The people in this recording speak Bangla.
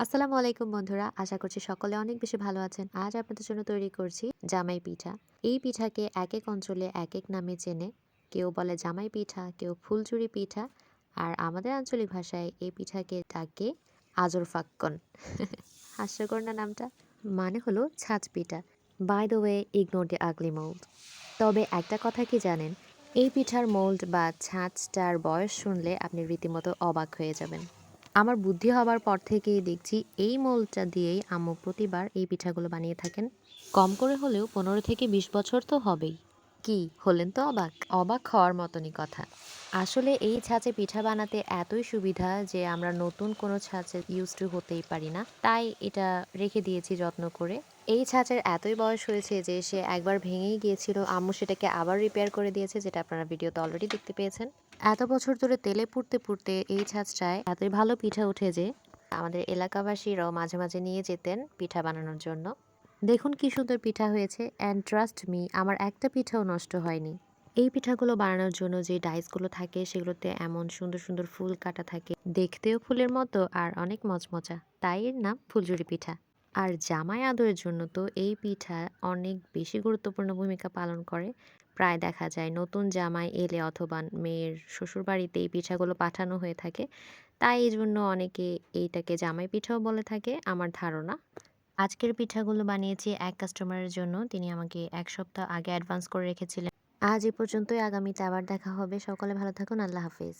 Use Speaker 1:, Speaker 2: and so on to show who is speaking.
Speaker 1: আসসালামু আলাইকুম বন্ধুরা, আশা করছি সকলে অনেক বেশি ভালো আছেন। আজ আপনাদের জন্য তৈরি করছি জামাই পিঠা। এই পিঠাকে এক এক অঞ্চলে এক এক নামে চেনে। কেউ বলে জামাই পিঠা, কেউ ফুলচুরি পিঠা, আর আমাদের আঞ্চলিক ভাষায় এই পিঠাকে ডাকে আজর ফাক্কন। হাস্যকর না নামটা? মানে হলো ছাঁচ পিঠা। By the way, ignore the ugly mould. তবে একটা কথা কি জানেন, এই পিঠার মোল্ড বা ছাঁচটার বয়স শুনলে আপনি রীতিমতো অবাক হয়ে যাবেন। আমার বুদ্ধি হবার পর থেকেই দেখছি এই মোল্ডটা দিয়েই আম্মু প্রতিবার এই পিঠাগুলো বানিয়ে থাকেন। কম করে হলেও 15 থেকে 20 বছর তো হবেই। কি হলেন তো অবাক? অবাক হওয়ার মতনই কথা। আসলে এই ছাঁচে পিঠা বানাতে এতই সুবিধা যে আমরা নতুন কোনো ছাঁচে ইউজ টু হতেই পারি না, তাই এটা রেখে দিয়েছি যত্ন করে। এই ছাঁচের এতই বয়স হয়েছে যে সে একবার ভেঙেই গিয়েছিল, আম্মু সেটাকে আবার রিপেয়ার করে দিয়েছে, যেটা আপনারা ভিডিওতে অলরেডি দেখতে পেয়েছেন। এত বছর ধরে তেলে পুড়তে পুড়তে এই ছাঁচটায় এতই ভালো পিঠা ওঠে যে আমাদের এলাকাবাসীরাও মাঝে মাঝে নিয়ে যেতেন পিঠা বানানোর জন্য। দেখুন কি সুন্দর পিঠা হয়েছে, অ্যান্ড ট্রাস্ট মি, আমার একটা পিঠাও নষ্ট হয়নি। এই পিঠাগুলো বানানোর জন্য যে ডাইসগুলো থাকে সেগুলোতে এমন সুন্দর সুন্দর ফুল কাটা থাকে, দেখতেও ফুলের মতো আর অনেক মচমচা, তাই এর নাম ফুলঝুরি পিঠা। আর জামাই আদরের জন্য তো এই পিঠা অনেক বেশি গুরুত্বপূর্ণ ভূমিকা পালন করে। প্রায় দেখা যায় নতুন জামাই এলে অথবা মেয়ের শ্বশুরবাড়িতে এই পিঠাগুলো পাঠানো হয়ে থাকে, তাই এই জন্য অনেকে এইটাকে জামাই পিঠাও বলে থাকে আমার ধারণা। আজকের পিঠাগুলো বানিয়েছি এক কাস্টমারের জন্য, তিনি আমাকে 1 সপ্তাহ আগে অ্যাডভান্স করে রেখেছিলেন। আজ এ পর্যন্তই, আগামীতে আবার দেখা হবে। সকলে ভালো থাকুন, আল্লাহ হাফেজ।